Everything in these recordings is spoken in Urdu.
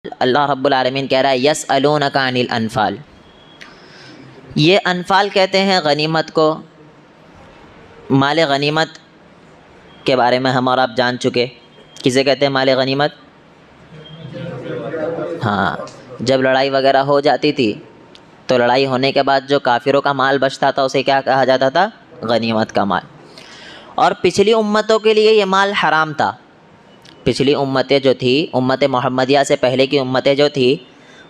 اللہ رب العالمین کہہ رہا ہے یسألونک عن الانفال، یہ انفال کہتے ہیں غنیمت کو۔ مال غنیمت کے بارے میں ہم اور آپ جان چکے، کسے کہتے ہیں مال غنیمت؟ ہاں، جب لڑائی وغیرہ ہو جاتی تھی تو لڑائی ہونے کے بعد جو کافروں کا مال بچتا تھا اسے کیا کہا جاتا تھا؟ غنیمت کا مال۔ اور پچھلی امتوں کے لیے یہ مال حرام تھا۔ پچھلی امتیں جو تھی، امت محمدیہ سے پہلے کی امتیں جو تھی،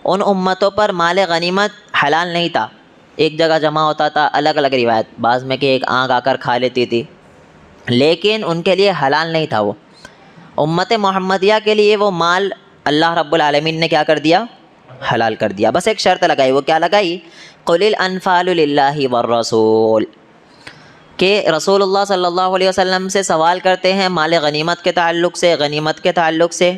ان امتوں پر مال غنیمت حلال نہیں تھا۔ ایک جگہ جمع ہوتا تھا، الگ الگ روایت، بعض میں کہ ایک آنکھ آ کر کھا لیتی تھی، لیکن ان کے لیے حلال نہیں تھا وہ۔ امت محمدیہ کے لیے وہ مال اللہ رب العالمین نے کیا کر دیا؟ حلال کر دیا۔ بس ایک شرط لگائی، وہ کیا لگائی؟ قل الانفال للہ والرسول، کہ رسول اللہ صلی اللہ علیہ وسلم سے سوال کرتے ہیں مال غنیمت کے تعلق سے، غنیمت کے تعلق سے،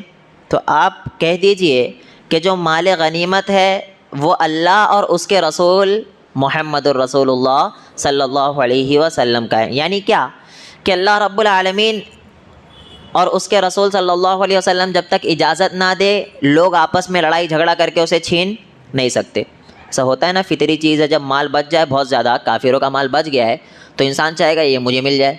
تو آپ کہہ دیجئے کہ جو مال غنیمت ہے وہ اللہ اور اس کے رسول محمد الرسول اللہ صلی اللہ علیہ وسلم کا ہے۔ یعنی کیا؟ کہ اللہ رب العالمین اور اس کے رسول صلی اللہ علیہ وسلم جب تک اجازت نہ دے، لوگ آپس میں لڑائی جھگڑا کر کے اسے چھین نہیں سکتے۔ ایسا ہوتا ہے نا، فطری چیز ہے، جب مال بچ جائے بہت زیادہ، کافروں کا مال بچ گیا ہے تو انسان چاہے گا یہ مجھے مل جائے،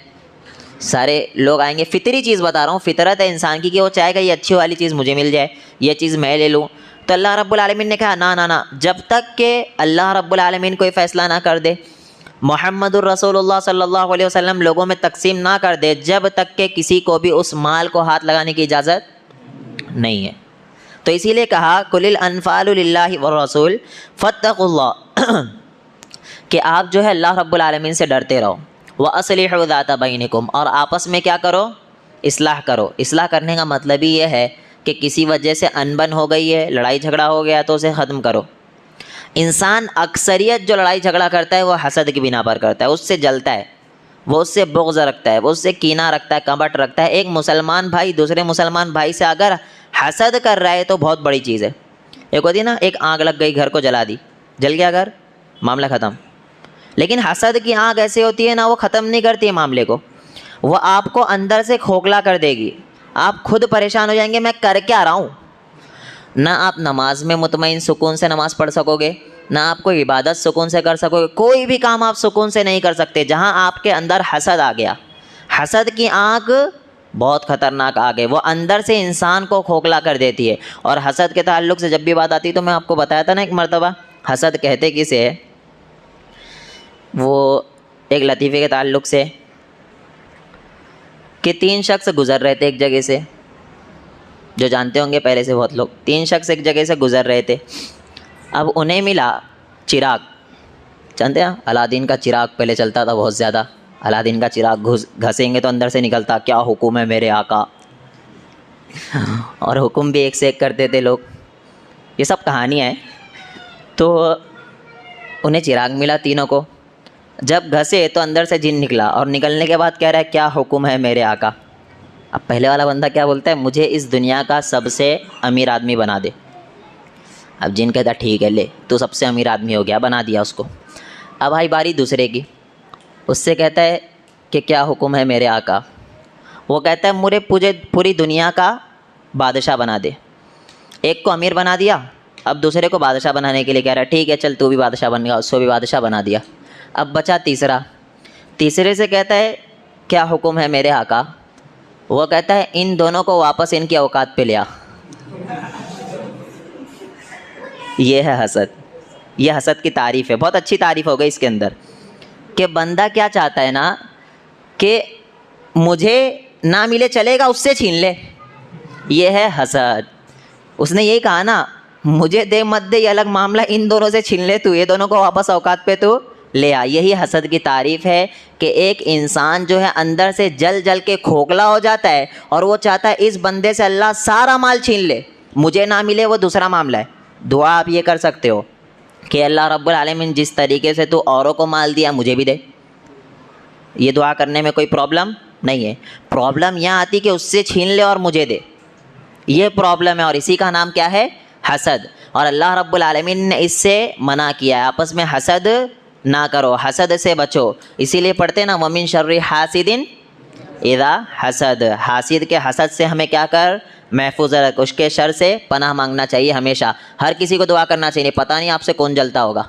سارے لوگ آئیں گے۔ فطری چیز بتا رہا ہوں، فطرت ہے انسان کی کہ وہ چاہے گا یہ اچھی والی چیز مجھے مل جائے، یہ چیز میں لے لوں۔ تو اللہ رب العالمین نے کہا نہ، جب تک کہ اللہ رب العالمین کوئی فیصلہ نہ کر دے، محمد الرسول اللہ صلی اللہ علیہ وسلم لوگوں میں تقسیم نہ کر دے، جب تک کہ کسی کو بھی اس مال کو ہاتھ لگانے کی اجازت نہیں ہے۔ تو اسی لیے کہا قل الانفال للہ والرسول فاتقوا اللہ، کہ آپ جو ہے اللہ رب العالمین سے ڈرتے رہو، وَأَصْلِحُوا ذَاتَ بَيْنِكُمْ، اور آپس میں کیا کرو؟ اصلاح کرو۔ اصلاح کرنے کا مطلب ہی یہ ہے کہ کسی وجہ سے انبن ہو گئی ہے، لڑائی جھگڑا ہو گیا تو اسے ختم کرو۔ انسان اکثریت جو لڑائی جھگڑا کرتا ہے وہ حسد کی بنا پر کرتا ہے، اس سے جلتا ہے، وہ اس سے بغض رکھتا ہے، وہ اس سے کینہ رکھتا ہے، کبٹ رکھتا ہے۔ ایک مسلمان بھائی دوسرے مسلمان بھائی سے اگر حسد کر رہا ہے تو بہت بڑی چیز ہے۔ ایک ہوتی ہے نا، ایک آگ لگ گئی، گھر کو جلا دی، جل گیا گھر، معاملہ ختم۔ لیکن حسد کی آگ ایسے ہوتی ہے نا، وہ ختم نہیں کرتی ہے معاملے کو، وہ آپ کو اندر سے کھوکھلا کر دے گی، آپ خود پریشان ہو جائیں گے میں کر کیا رہا ہوں۔ نہ آپ نماز میں مطمئن سکون سے نماز پڑھ سکو گے، نہ آپ کوئی عبادت سکون سے کر سکو گے، کوئی بھی کام آپ سکون سے نہیں کر سکتے جہاں آپ کے اندر حسد آ گیا۔ حسد کی آگ بہت خطرناک آگ ہے، وہ اندر سے انسان کو کھوکھلا کر دیتی ہے۔ اور حسد کے تعلق سے جب بھی بات آتی تو میں آپ کو بتایا تھا نا ایک مرتبہ، حسد کہتے کسے ہے؟ وہ ایک لطیفے کے تعلق سے کہ 3 شخص گزر رہے تھے ایک جگہ سے، جو جانتے ہوں گے پہلے سے بہت لوگ، 3 شخص ایک جگہ سے گزر رہے تھے۔ اب انہیں ملا چراغ، جانتے ہیں الادین کا چراغ پہلے چلتا تھا بہت زیادہ، الادین کا چراغ گھسیں گے تو اندر سے نکلتا کیا حکم ہے میرے آقا، اور حکم بھی ایک سے ایک کرتے تھے لوگ، یہ سب کہانیاں ہیں۔ تو انہیں چراغ ملا تینوں کو، جب گھسے تو اندر سے جن نکلا، اور نکلنے کے بعد کہہ رہا ہے کیا حکم ہے میرے آقا۔ اب پہلے والا بندہ کیا بولتا ہے؟ مجھے اس دنیا کا سب سے امیر آدمی بنا دے۔ اب جن کہتا ٹھیک ہے لے، تو سب سے امیر آدمی ہو گیا، بنا دیا اس کو۔ اب آئی باری دوسرے کی، اس سے کہتا ہے کہ کیا حکم ہے میرے آقا۔ وہ کہتا ہے مجھے پوری دنیا کا بادشاہ بنا دے۔ ایک کو امیر بنا دیا، اب دوسرے کو بادشاہ بنانے کے لیے کہہ رہا ہے ٹھیک ہے چل تو بھی بادشاہ بن گیا، اس کو بھی بادشاہ بنا دیا۔ اب بچا تیسرا، تیسرے سے کہتا ہے کیا حکم ہے میرے آقا۔ وہ کہتا ہے ان دونوں کو واپس ان کی اوقات پہ لیا۔ یہ ہے حسد، یہ حسد کی تعریف ہے، بہت اچھی تعریف ہو گئی اس کے اندر، کہ بندہ کیا چاہتا ہے نا کہ مجھے نہ ملے چلے گا، اس سے چھین لے، یہ ہے حسد۔ اس نے یہی کہا نا مجھے دے مت دے یہ الگ معاملہ، ان دونوں سے چھین لے تو، یہ دونوں کو واپس اوقات پہ تو لے آ۔ یہی حسد کی تعریف ہے کہ ایک انسان جو ہے اندر سے جل جل کے کھوکھلا ہو جاتا ہے، اور وہ چاہتا ہے اس بندے سے اللہ سارا مال چھین لے، مجھے نہ ملے وہ دوسرا معاملہ ہے۔ دعا آپ یہ کر سکتے ہو کہ اللہ رب العالمین جس طریقے سے تو اوروں کو مال دیا مجھے بھی دے، یہ دعا کرنے میں کوئی پرابلم نہیں ہے۔ پرابلم یہاں آتی کہ اس سے چھین لے اور مجھے دے، یہ پرابلم ہے، اور اسی کا نام کیا ہے؟ حسد۔ اور اللہ رب العالمین نے اس سے منع کیا ہے، آپس میں حسد نہ کرو، حسد سے بچو۔ اسی لیے پڑھتے نا وَمِن شَرِّ حَاسِدٍ اِذَا حَسَد، حاسد کے حسد سے ہمیں کیا کر محفوظ رکھ، اس کے شر سے پناہ مانگنا چاہیے ہمیشہ. ہر کسی کو دعا کرنا چاہیے. پتہ نہیں آپ سے کون جلتا ہوگا،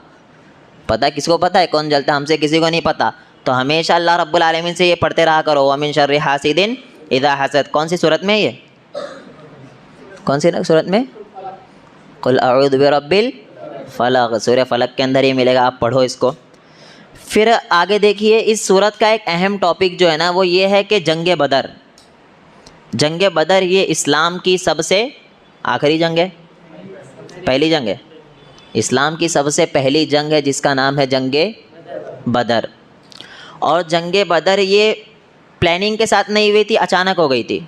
پتہ کس کو پتہ ہے کون جلتا ہے، ہم سے کسی کو نہیں پتہ. تو ہمیشہ اللہ رب العالمین سے یہ پڑھتے رہا کرو، وَمِن شَرِّ حَاسِدٍ اِذَا حَسَدَ. کون سی صورت میں یہ، کون سی صورت میں؟ قُلْ أَعُوذُ بِرَبِّ الْفَلَقِ، سورہ فلق کے اندر یہ ملے گا، آپ پڑھو اس کو. پھر آگے دیکھیے اس صورت کا ایک اہم ٹاپک جو ہے نا وہ یہ ہے کہ جنگ بدر. جنگ بدر یہ اسلام کی سب سے آخری جنگ ہے، پہلی جنگ ہے. اسلام کی سب سے پہلی جنگ ہے جس کا نام ہے جنگ بدر. اور جنگ بدر یہ پلاننگ کے ساتھ نہیں ہوئی تھی، اچانک ہو گئی تھی.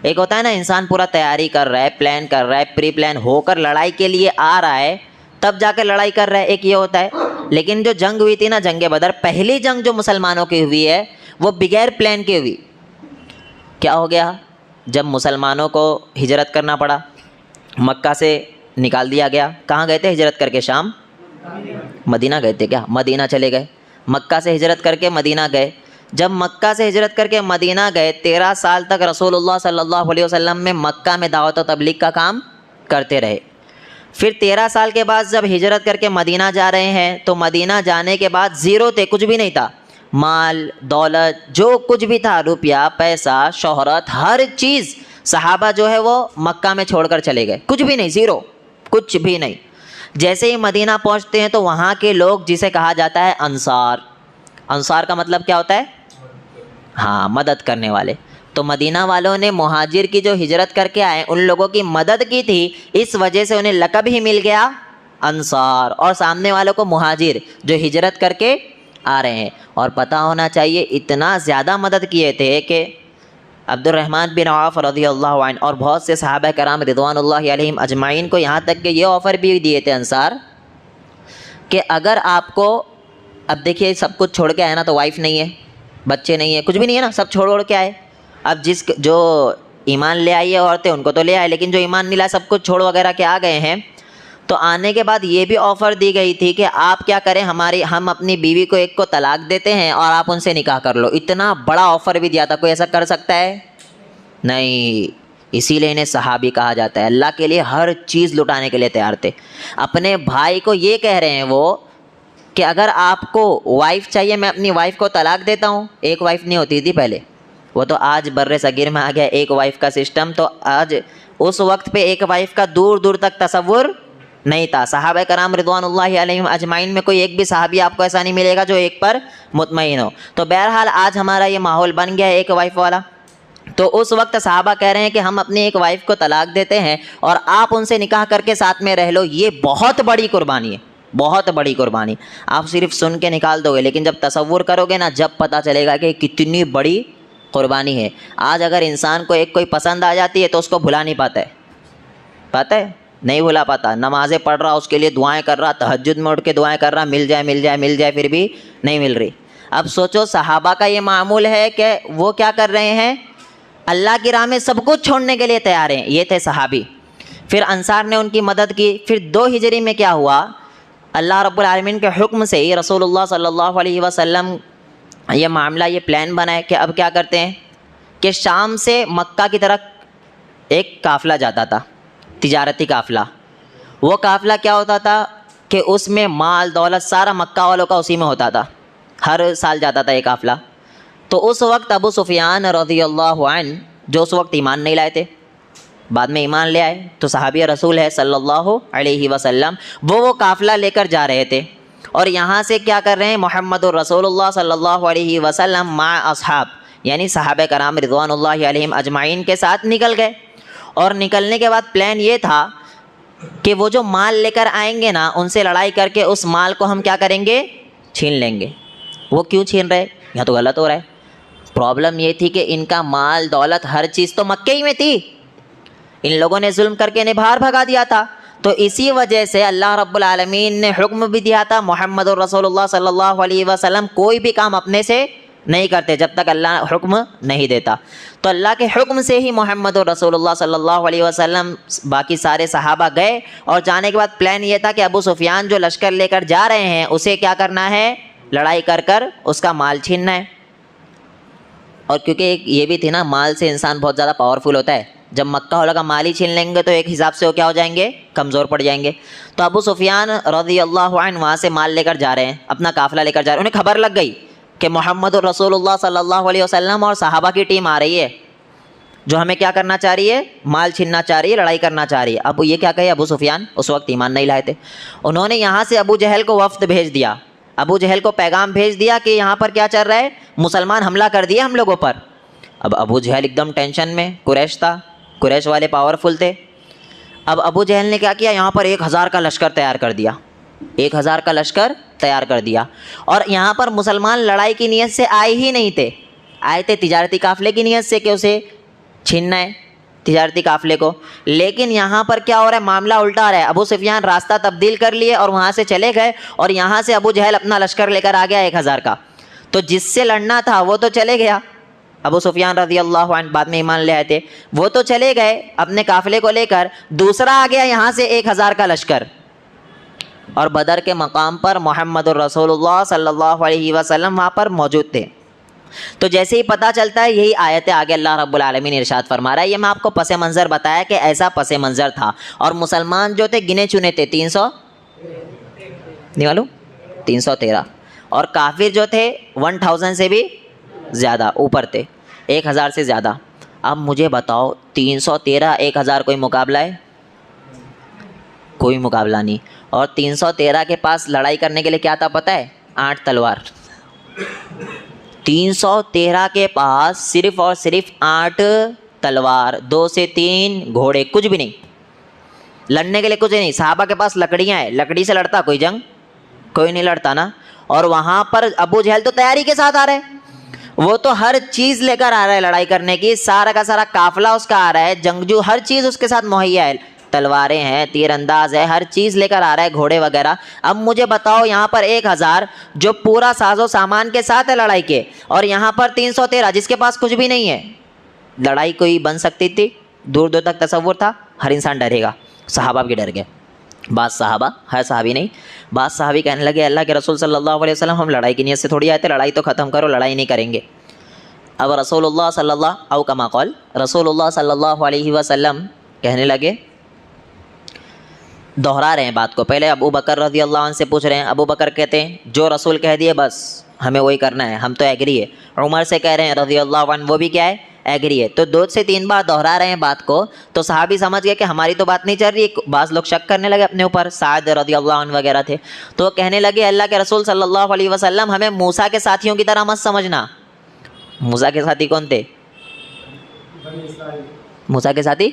ایک ہوتا ہے نا انسان پورا تیاری کر رہا ہے، پلان کر رہا ہے، پری پلان ہو کر لڑائی کے لیے آ رہا ہے تب جا کے لڑائی کر رہا ہے، ایک یہ ہوتا ہے. لیکن جو جنگ ہوئی تھی نا جنگ بدر، پہلی جنگ جو مسلمانوں کی ہوئی ہے وہ بغیر پلان کے ہوئی. کیا ہو گیا؟ جب مسلمانوں کو ہجرت کرنا پڑا، مکہ سے نکال دیا گیا. کہاں گئے تھے ہجرت کر کے؟ شام، مدینہ گئے تھے کیا؟ مدینہ چلے گئے. مکہ سے ہجرت کر کے مدینہ گئے. جب مکہ سے ہجرت کر کے مدینہ گئے 13 سال تک رسول اللہ صلی اللہ علیہ وسلم میں مکہ میں دعوت و تبلیغ کا کام کرتے رہے. پھر 13 سال کے بعد جب ہجرت کر کے مدینہ جا رہے ہیں تو مدینہ جانے کے بعد زیرو تھے، کچھ بھی نہیں تھا. مال دولت جو کچھ بھی تھا، روپیہ پیسہ شہرت ہر چیز صحابہ جو ہے وہ مکہ میں چھوڑ کر چلے گئے. کچھ بھی نہیں، زیرو، کچھ بھی نہیں. جیسے ہی مدینہ پہنچتے ہیں تو وہاں کے لوگ جسے کہا جاتا ہے انصار. انصار کا مطلب کیا ہوتا ہے؟ ہاں، مدد کرنے والے. تو مدینہ والوں نے مہاجر کی جو ہجرت کر کے آئے ان لوگوں کی مدد کی تھی، اس وجہ سے انہیں لقب ہی مل گیا انصار. اور سامنے والوں کو مہاجر جو ہجرت کر کے آ رہے ہیں. اور پتہ ہونا چاہیے اتنا زیادہ مدد کیے تھے کہ عبد الرحمن بن عوف رضی اللہ عنہ اور بہت سے صحابہ کرام رضوان اللہ علیہم اجمعین کو یہاں تک کہ یہ آفر بھی دیے تھے انصار کہ اگر آپ کو، اب دیکھیے سب کچھ چھوڑ کے آئے نا، تو وائف نہیں ہے، بچے نہیں ہے، کچھ بھی نہیں ہے نا، سب چھوڑ کے آئے. اب جو ایمان لے آئی ہے عورتیں ان کو تو لے آئے، لیکن جو ایمان نہیں لائے سب کچھ چھوڑ وغیرہ کے آ گئے ہیں. تو آنے کے بعد یہ بھی آفر دی گئی تھی کہ آپ کیا کریں، ہم اپنی بیوی کو ایک کو طلاق دیتے ہیں اور آپ ان سے نکاح کر لو. اتنا بڑا آفر بھی دیا تھا. کوئی ایسا کر سکتا ہے؟ نہیں. اسی لیے انہیں صحابی کہا جاتا ہے. اللہ کے لیے ہر چیز لٹانے کے لیے تیار تھے. اپنے بھائی کو یہ کہہ رہے ہیں وہ کہ اگر آپ کو وائف چاہیے میں اپنی وائف کو طلاق دیتا ہوں. ایک وائف نہیں ہوتی تھی پہلے، وہ تو آج بر صغیر میں آ گیا ایک وائف کا سسٹم. تو آج اس وقت پہ ایک وائف کا دور دور تک تصور نہیں تھا. صحابہ کرام رضوان اللہ علیہم اجمعین میں کوئی ایک بھی صحابی آپ کو ایسا نہیں ملے گا جو ایک پر مطمئن ہو. تو بہرحال آج ہمارا یہ ماحول بن گیا ایک وائف والا. تو اس وقت صحابہ کہہ رہے ہیں کہ ہم اپنی ایک وائف کو طلاق دیتے ہیں اور آپ ان سے نکاح کر کے ساتھ میں رہ لو. یہ بہت بڑی قربانی ہے، بہت بڑی قربانی. آپ صرف سن کے نکال دو گے، لیکن جب تصور کرو گے نا جب پتہ چلے گا کہ کتنی بڑی قربانی ہے. آج اگر انسان کو ایک کوئی پسند آ جاتی ہے تو اس کو بھلا نہیں پاتا ہے، نہیں بھلا پاتا. نمازیں پڑھ رہا، اس کے لیے دعائیں کر رہا، تہجد میں اٹھ کے دعائیں کر رہا، مل جائے مل جائے مل جائے، پھر بھی نہیں مل رہی. اب سوچو صحابہ کا یہ معمول ہے کہ وہ کیا کر رہے ہیں، اللہ کی راہ میں سب کچھ چھوڑنے کے لیے تیار ہیں. یہ تھے صحابی. پھر انصار نے ان کی مدد کی. پھر 2 ہجری میں کیا ہوا، اللہ رب العالمین کے حکم سے ہی رسول اللہ صلی اللہ علیہ وسلم یہ معاملہ، یہ پلان بنائے کہ اب کیا کرتے ہیں کہ شام سے مکہ کی طرف ایک قافلہ جاتا تھا، تجارتی قافلہ. وہ قافلہ کیا ہوتا تھا کہ اس میں مال دولت سارا مکہ والوں کا اسی میں ہوتا تھا. ہر سال جاتا تھا یہ قافلہ. تو اس وقت ابو سفیان رضی اللہ عنہ جو اس وقت ایمان نہیں لائے تھے، بعد میں ایمان لے آئے، تو صحابی رسول ہے صلی اللہ علیہ وسلم، وہ قافلہ لے کر جا رہے تھے. اور یہاں سے کیا کر رہے ہیں، محمد الرسول اللہ صلی اللہ علیہ وسلم مع اصحاب، یعنی صحابہ کرام رضوان اللہ علیہم اجمعین کے ساتھ نکل گئے. اور نکلنے کے بعد پلان یہ تھا کہ وہ جو مال لے کر آئیں گے نا، ان سے لڑائی کر کے اس مال کو ہم کیا کریں گے، چھین لیں گے. وہ کیوں چھین رہے، یہاں تو غلط ہو رہا ہے. پرابلم یہ تھی کہ ان کا مال دولت ہر چیز تو مکے ہی میں تھی، ان لوگوں نے ظلم کر کے انہیں باہر بھگا دیا تھا. تو اسی وجہ سے اللہ رب العالمین نے حکم بھی دیا تھا، محمد الرسول اللہ صلی اللہ علیہ وسلم کوئی بھی کام اپنے سے نہیں کرتے جب تک اللہ حکم نہیں دیتا. تو اللہ کے حکم سے ہی محمد الرسول اللہ صلی اللہ علیہ وسلم باقی سارے صحابہ گئے. اور جانے کے بعد پلان یہ تھا کہ ابو سفیان جو لشکر لے کر جا رہے ہیں اسے کیا کرنا ہے، لڑائی کر کر اس کا مال چھیننا ہے. اور کیونکہ یہ بھی تھی نا، مال سے انسان بہت زیادہ پاورفل ہوتا ہے. جب مکہ والا کا مال ہی چھین لیں گے تو ایک حساب سے وہ کیا ہو جائیں گے؟ کمزور پڑ جائیں گے. تو ابو سفیان رضی اللہ عنہ وہاں سے مال لے کر جا رہے ہیں، اپنا قافلہ لے کر جا رہے ہیں. انہیں خبر لگ گئی کہ محمد الرسول اللہ صلی اللہ علیہ وسلم اور صحابہ کی ٹیم آ رہی ہے جو ہمیں کیا کرنا چاہ رہی ہے؟ مال چھیننا چاہ رہی ہے، لڑائی کرنا چاہ رہی ہے. اب یہ کیا کہے ابو سفیان؟ اس وقت ایمان نہیں لائے تھے. انہوں نے یہاں سے ابو جہل کو وفد بھیج دیا، ابو جہل کو پیغام بھیج دیا کہ یہاں پر کیا چل رہا ہے؟ مسلمان حملہ کر دیے ہم لوگوں پر. اب ابو جہل ایک دم ٹینشن میں، قریش تھا، قریش والے پاورفل تھے. اب ابو جہل نے کیا کیا؟ یہاں پر 1000 کا لشکر تیار کر دیا، 1000 کا لشکر تیار کر دیا. اور یہاں پر مسلمان لڑائی کی نیت سے آئے ہی نہیں تھے، آئے تھے تجارتی قافلے کی نیت سے کہ اسے چھیننا ہے، تجارتی قافلے کو. لیکن یہاں پر کیا ہو رہا ہے؟ معاملہ الٹا ہو رہا ہے. ابو سفیان راستہ تبدیل کر لیے اور وہاں سے چلے گئے، اور یہاں سے ابو جہل اپنا لشکر لے کر آ گیا 1000 کا. تو جس سے لڑنا تھا وہ تو چلے گیا، ابو سفیان رضی اللہ عنہ بعد میں ایمان لے آئے تھے، وہ تو چلے گئے اپنے قافلے کو لے کر. دوسرا آ گیا یہاں سے 1000 کا لشکر، اور بدر کے مقام پر محمد الرسول اللہ صلی اللہ علیہ وسلم وہاں پر موجود تھے. تو جیسے ہی پتہ چلتا ہے، یہی آیت آگے اللہ رب العالمین ارشاد فرما رہا ہے. یہ میں آپ کو پس منظر بتایا کہ ایسا پس منظر تھا. اور مسلمان جو تھے گنے چنے تھے 300 نہیں معلوم 313، اور کافر جو تھے 1000 سے بھی زیادہ اوپر تھے، 1000 سے زیادہ. اب مجھے بتاؤ 313 1000 کوئی مقابلہ ہے؟ کوئی مقابلہ نہیں. اور 313 کے پاس لڑائی کرنے کے لیے کیا تھا پتہ ہے؟ 8 تلوار. 313 کے پاس صرف اور صرف 8 تلوار، 2 سے 3 گھوڑے، کچھ بھی نہیں لڑنے کے لیے، کچھ نہیں. صحابہ کے پاس لکڑیاں ہیں، لکڑی سے لڑتا کوئی جنگ؟ کوئی نہیں لڑتا نا. اور وہاں پر ابو جہل تو تیاری کے ساتھ آ رہے ہیں، وہ تو ہر چیز لے کر آ رہا ہے لڑائی کرنے کی، سارا کا سارا قافلہ اس کا آ رہا ہے، جنگجو ہر چیز اس کے ساتھ مہیا ہے، تلواریں ہیں، تیر انداز ہے، ہر چیز لے کر آ رہا ہے، گھوڑے وغیرہ. اب مجھے بتاؤ یہاں پر 1000 جو پورا ساز و سامان کے ساتھ ہے لڑائی کے، اور یہاں پر 313 جس کے پاس کچھ بھی نہیں ہے. لڑائی کوئی بن سکتی تھی؟ دور دور تک تصور تھا. ہر انسان ڈرے گا. صحابہ بھی ڈر گئے. بعض صحابہ، ہر صحابی نہیں، بعض صحابی کہنے لگے اللہ کے رسول صلی اللہ علیہ وسلم ہم لڑائی کی نیت سے تھوڑی آئے تھے، لڑائی تو ختم کرو، لڑائی نہیں کریں گے. اب رسول اللہ صلی اللہ او کما قال رسول اللہ صلی اللہ علیہ وسلم کہنے لگے، دہرا رہے ہیں بات کو. پہلے ابو بکر رضی اللہ عنہ سے پوچھ رہے ہیں. ابو بکر کہتے ہیں جو رسول کہہ دیے بس ہمیں وہی کرنا ہے، ہم تو ایگری ہے. عمر سے کہہ رہے ہیں رضی اللہ عنہ، وہ بھی کیا ہے؟ ایگری ہے. تو 2 سے 3 بار دہرا رہے ہیں بات کو. تو صحابی سمجھ گئے کہ ہماری تو بات نہیں چل رہی. بعض لوگ شک کرنے لگے اپنے اوپر، سعد رضی اللہ عنہ وغیرہ تھے. تو کہنے لگے اللہ کے رسول صلی اللہ علیہ وسلم ہمیں موسیٰ کے ساتھیوں کی طرح مت سمجھنا. موسیٰ کے ساتھی کون تھے؟ موسیٰ کے ساتھی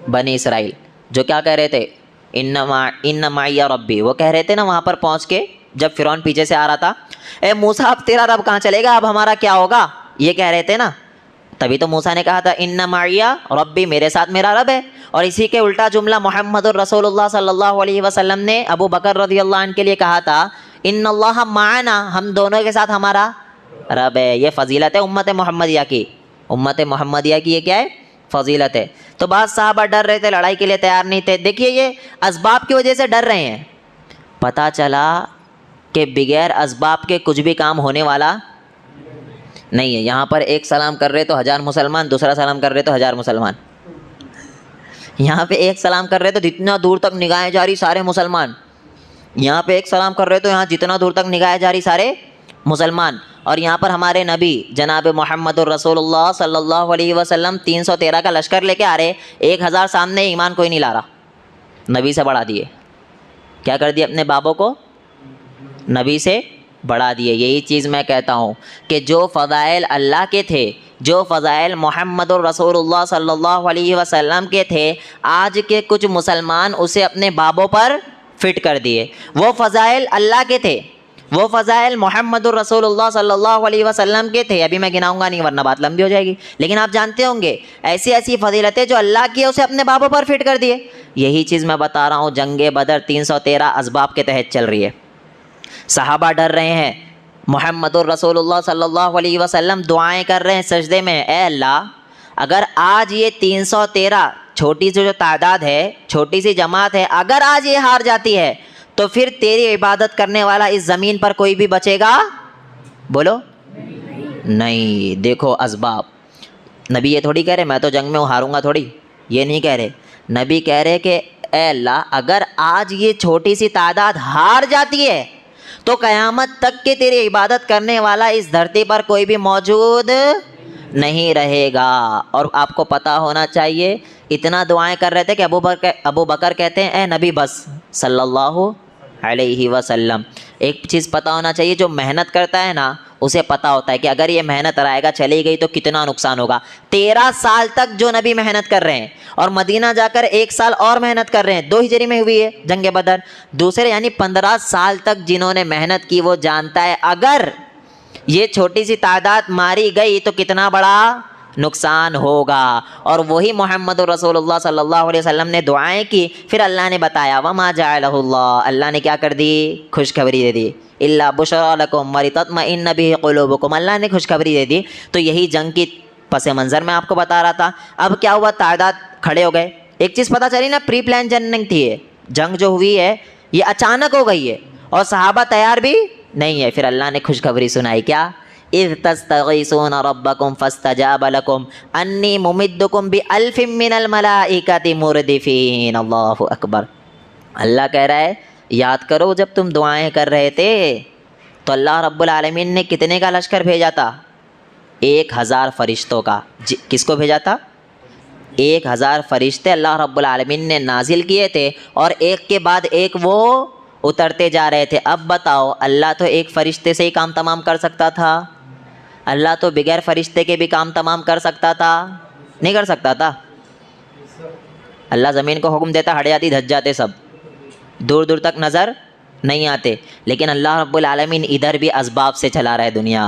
بنی اسرائیل، جو کیا کہہ رہے تھے؟ ان معی ربی. وہ کہہ رہے تھے نا وہاں پر پہنچ کے، جب فرعون پیچھے سے آ رہا تھا، اے موسیٰ اب تیرا رب کہاں چلے گا، اب ہمارا کیا ہوگا، یہ کہہ رہے تھے نا. تبھی تو موسیٰ نے کہا تھا ان معی ربی، میرے ساتھ میرا رب ہے. اور اسی کے الٹا جملہ محمد الرسول اللہ صلی اللہ علیہ وسلم نے ابو بکر رضی اللہ عنہ کے لیے کہا تھا ان اللہ معنا، ہم دونوں کے ساتھ ہمارا رب ہے. یہ فضیلت ہے امت محمدیہ کی، امت محمدیہ کی یہ کیا ہے؟ فضیلت ہے. تو بعض صحابہ ڈر رہے تھے، لڑائی کے لیے تیار نہیں تھے. دیکھیے یہ اسباب کی وجہ سے ڈر رہے ہیں. پتہ چلا کہ بغیر اسباب کے کچھ بھی کام ہونے والا نہیں ہے. یہاں پر ایک سلام کر رہے تو 1000 مسلمان، دوسرا سلام کر رہے تو 1000 مسلمان. یہاں پہ ایک سلام کر رہے تو جتنا دور تک نگاہیں جاری سارے مسلمان. یہاں پہ ایک سلام کر رہے تو یہاں جتنا دور تک نگاہیں جاری سارے مسلمان. اور یہاں پر ہمارے نبی جناب محمد الرسول اللہ صلی اللہ علیہ وسلم 313 کا لشکر لے کے آ رہے، 1000 سامنے، ایمان کوئی نہیں لا رہا. نبی سے بڑھا دیے. کیا کر دیے؟ اپنے بابوں کو نبی سے بڑھا دیے. یہی چیز میں کہتا ہوں کہ جو فضائل اللہ کے تھے، جو فضائل محمد الرسول اللہ صلی اللہ علیہ وسلم کے تھے، آج کے کچھ مسلمان اسے اپنے بابوں پر فٹ کر دیے. وہ فضائل اللہ کے تھے، وہ فضائل محمد الرسول اللہ صلی اللہ علیہ وسلم کے تھے. ابھی میں گناؤں گا نہیں ورنہ بات لمبی ہو جائے گی، لیکن آپ جانتے ہوں گے ایسی ایسی فضیلتیں جو اللہ کی ہے اسے اپنے بابوں پر فٹ کر دیے. یہی چیز میں بتا رہا ہوں. جنگ بدر 313 اسباب کے تحت چل رہی ہے. صحابہ ڈر رہے ہیں. محمد الرسول اللہ صلی اللہ علیہ وسلم دعائیں کر رہے ہیں سجدے میں، اے اللہ اگر آج یہ 313 چھوٹی سی جو تعداد ہے، چھوٹی سی جماعت ہے، اگر آج یہ ہار جاتی ہے تو پھر تیری عبادت کرنے والا اس زمین پر کوئی بھی بچے گا؟ بولو نہیں. دیکھو اسباب. نبی یہ تھوڑی کہہ رہے میں تو جنگ میں ہاروں گا تھوڑی، یہ نہیں کہہ رہے. نبی کہہ رہے کہ اے اللہ اگر آج یہ چھوٹی سی تعداد ہار جاتی ہے تو قیامت تک کہ تیری عبادت کرنے والا اس دھرتی پر کوئی بھی موجود نہیں رہے گا. اور آپ کو پتہ ہونا چاہیے اتنا دعائیں کر رہے تھے کہ ابو بکر کہتے ہیں اے نبی بس صلی اللہ علیہ وسلم. ایک چیز پتہ ہونا چاہیے، جو محنت کرتا ہے نا اسے پتہ ہوتا ہے کہ اگر یہ محنت رائے گا چلی گئی تو کتنا نقصان ہوگا. 13 سال تک جو نبی محنت کر رہے ہیں اور مدینہ جا کر 1 سال اور محنت کر رہے ہیں. 2 ہجری میں ہوئی ہے جنگ بدر. دوسرے یعنی 15 سال تک جنہوں نے محنت کی وہ جانتا ہے اگر یہ چھوٹی سی تعداد ماری گئی تو کتنا بڑا نقصان ہوگا. اور وہی محمد رسول اللہ صلی اللہ علیہ وسلم نے دعائیں کی، پھر اللہ نے بتایا وما جعلہ اللہ، اللہ نے کیا کر دی؟ خوشخبری دے دی. الا بشرا لکم ولتطمئن بہ قلوبکم، اللہ نے خوشخبری دے دی. تو یہی جنگ کی پس منظر میں آپ کو بتا رہا تھا. اب کیا ہوا؟ تعداد کھڑے ہو گئے. ایک چیز پتہ چلی نا، پری پلان جنگ تھی یہ جنگ جو ہوئی ہے یہ اچانک ہو گئی ہے اور صحابہ تیار بھی نہیں ہے. پھر اللہ نے خوشخبری سنائی کیا؟ اذ تستغیثون ربکم فاستجاب لکم انی ممدکم بألف من الملائکۃ مردفین. اللہ اکبر. اللہ کہہ رہا ہے یاد کرو جب تم دعائیں کر رہے تھے تو اللہ رب العالمین نے کتنے کا لشکر بھیجا تھا؟ 1000 فرشتوں کا. کس کو بھیجا تھا؟ 1000 فرشتے اللہ رب العالمین نے نازل کیے تھے اور ایک کے بعد ایک وہ اترتے جا رہے تھے. اب بتاؤ اللہ تو ایک فرشتے سے ہی کام تمام کر سکتا تھا، اللہ تو بغیر فرشتے کے بھی کام تمام کر سکتا تھا؟ نہیں کر سکتا تھا؟ اللہ زمین کو حکم دیتا ہٹ جاتی دھج جاتے، سب دور دور تک نظر نہیں آتے. لیکن اللہ رب العالمین ادھر بھی اسباب سے چلا رہا ہے دنیا،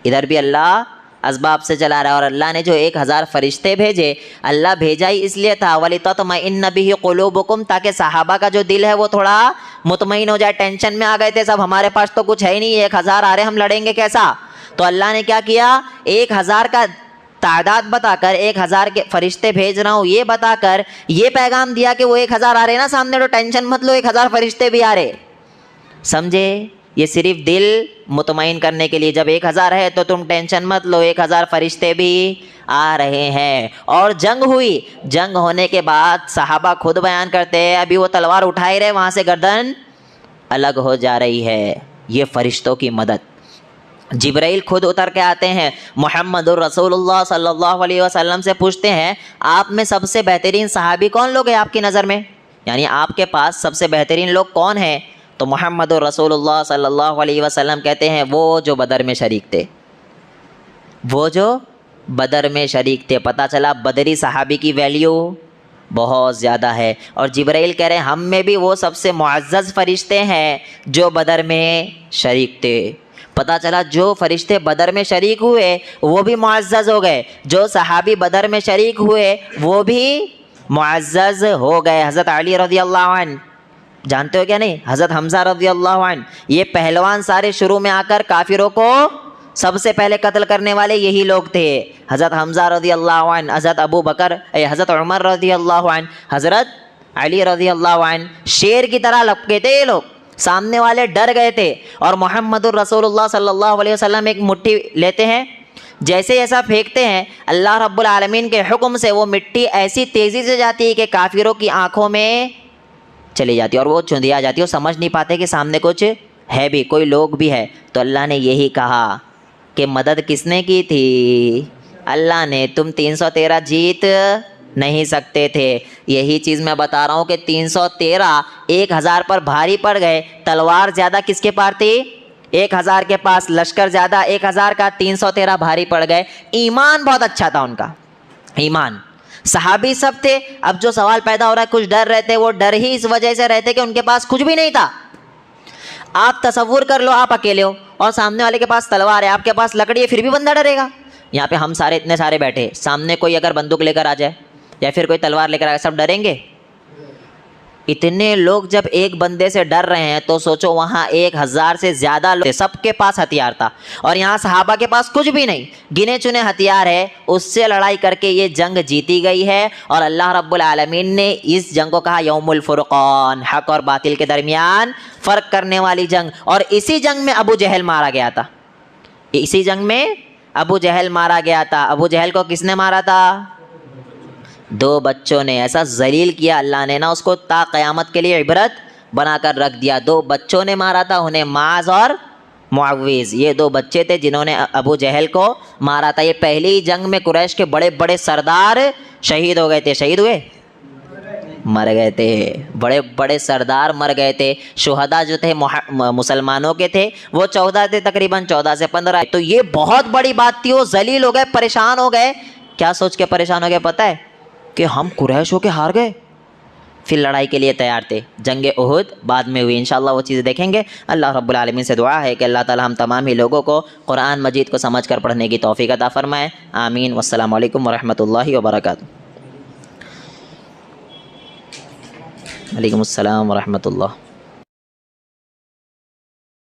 ادھر بھی اللہ اسباب سے چلا رہا ہے. اور اللہ نے جو 1000 فرشتے بھیجے، اللہ بھیجا ہی اس لیے تھا وَلِتَطْمَئِنَّ بِهِ قُلُوبُكُمْ، تاکہ صحابہ کا جو دل ہے وہ تھوڑا مطمئن ہو جائے. ٹینشن میں آ گئے تھے سب، ہمارے پاس تو کچھ ہے ہی نہیں، 1000 آ رہے ہم لڑیں گے کیسا؟ تو اللہ نے کیا کیا؟ 1000 کا تعداد بتا کر 1000 کے فرشتے بھیج رہا ہوں یہ بتا کر یہ پیغام دیا کہ وہ 1000 آ رہے نا سامنے، تو ٹینشن مت لو، 1000 فرشتے بھی آ رہے. سمجھے؟ یہ صرف دل مطمئن کرنے کے لیے. جب 1000 ہے تو تم ٹینشن مت لو، 1000 فرشتے بھی آ رہے ہیں. اور جنگ ہوئی، جنگ ہونے کے بعد صحابہ خود بیان کرتے ہیں ابھی وہ تلوار اٹھائے رہے وہاں سے گردن الگ ہو جا رہی ہے. یہ فرشتوں کی مدد. جبرائیل خود اتر کے آتے ہیں، محمد الرسول اللہ صلی اللہ علیہ وسلم سے پوچھتے ہیں آپ میں سب سے بہترین صحابی کون لوگ ہیں آپ کی نظر میں؟ یعنی آپ کے پاس سب سے بہترین لوگ کون ہیں؟ تو محمد الرسول اللہ صلی اللہ علیہ وسلم کہتے ہیں وہ جو بدر میں شریک تھے، وہ جو بدر میں شریک تھے. پتہ چلا بدری صحابی کی ویلیو بہت زیادہ ہے. اور جبرائیل کہہ رہے ہیں ہم میں بھی وہ سب سے معزز فرشتے ہیں جو بدر میں شریک تھے. پتہ چلا جو فرشتے بدر میں شریک ہوئے وہ بھی معزز ہو گئے، جو صحابی بدر میں شریک ہوئے وہ بھی معزز ہو گئے. حضرت علی رضی اللہ عنہ جانتے ہو کیا نہیں؟ حضرت حمزہ رضی اللہ عنہ، یہ پہلوان سارے شروع میں آ کر کافروں کو سب سے پہلے قتل کرنے والے یہی لوگ تھے. حضرت حمزہ رضی اللہ عنہ، حضرت ابو بکر، حضرت عمر رضی اللہ عنہ، حضرت علی رضی اللہ عنہ. شیر کی طرح لپکے تھے یہ لوگ، سامنے والے ڈر گئے تھے. اور محمد الرسول اللہ صلی اللہ علیہ وسلم ایک مٹھی لیتے ہیں، جیسے ایسا پھینکتے ہیں اللہ رب العالمین کے حکم سے وہ مٹی ایسی تیزی سے جاتی ہے کہ کافروں کی آنکھوں میں چلی جاتی ہے اور وہ چندیا جاتی ہے، وہ سمجھ نہیں پاتے کہ سامنے کچھ ہے بھی، کوئی لوگ بھی ہے. تو اللہ نے یہی کہا کہ مدد کس نے کی تھی؟ اللہ نے. تم 313 جیت نہیں سکتے تھے. یہی چیز میں بتا رہا ہوں کہ 313 1000 پر بھاری پڑ گئے. تلوار زیادہ کس کے پاس تھی؟ 1000 کے پاس. لشکر زیادہ 1000 کا، 313 بھاری پڑ گئے. ایمان بہت اچھا تھا ان کا، ایمان. صحابی سب تھے. اب جو سوال پیدا ہو رہا ہے کچھ ڈر رہتے، وہ ڈر ہی اس وجہ سے رہتے کہ ان کے پاس کچھ بھی نہیں تھا. آپ تصور کر لو آپ اکیلے ہو اور سامنے والے کے پاس تلوار ہے، آپ کے پاس لکڑی ہے، پھر بھی بندہ ڈرے گا. یہاں پہ ہم سارے اتنے سارے بیٹھے، سامنے کوئی اگر بندوق لے کر آ جائے یا پھر کوئی تلوار لے کر آئے، سب ڈریں گے. اتنے لوگ جب ایک بندے سے ڈر رہے ہیں تو سوچو وہاں 1000 سے زیادہ لوگ، سب کے پاس ہتھیار تھا اور یہاں صحابہ کے پاس کچھ بھی نہیں، گنے چنے ہتھیار ہے. اس سے لڑائی کر کے یہ جنگ جیتی گئی ہے. اور اللہ رب العالمین نے اس جنگ کو کہا یوم الفرقان، حق اور باطل کے درمیان فرق کرنے والی جنگ. اور اسی جنگ میں ابو جہل مارا گیا تھا، اسی جنگ میں ابو جہل مارا گیا تھا. ابو جہل کو کس نے مارا تھا؟ 2 بچوں نے. ایسا ذلیل کیا اللہ نے نا اس کو تا قیامت کے لیے عبرت بنا کر رکھ دیا. 2 بچوں نے مارا تھا انہیں, معاذ اور معوذ. یہ 2 بچے تھے جنہوں نے ابو جہل کو مارا تھا. یہ پہلی جنگ میں قریش کے بڑے بڑے سردار شہید ہو گئے تھے. شہید ہوئے, مر گئے تھے. بڑے بڑے سردار مر گئے تھے. شہداء جو تھے مسلمانوں کے تھے وہ 14 تھے, تقریباً 14 سے 15. تو یہ بہت بڑی بات تھی. وہ ذلیل ہو گئے, پریشان ہو گئے. کیا سوچ کے پریشان ہو گئے پتہ ہے؟ کہ ہم قریش ہو کے ہار گئے. پھر لڑائی کے لیے تیار تھے. جنگ احد بعد میں ہوئی, انشاءاللہ وہ چیزیں دیکھیں گے. اللہ رب العالمین سے دعا ہے کہ اللہ تعالی ہم تمام ہی لوگوں کو قرآن مجید کو سمجھ کر پڑھنے کی توفیق عطا فرمائے. آمین. والسلام علیکم ورحمۃ اللہ وبرکاتہ. وعلیکم السلام ورحمۃ اللہ.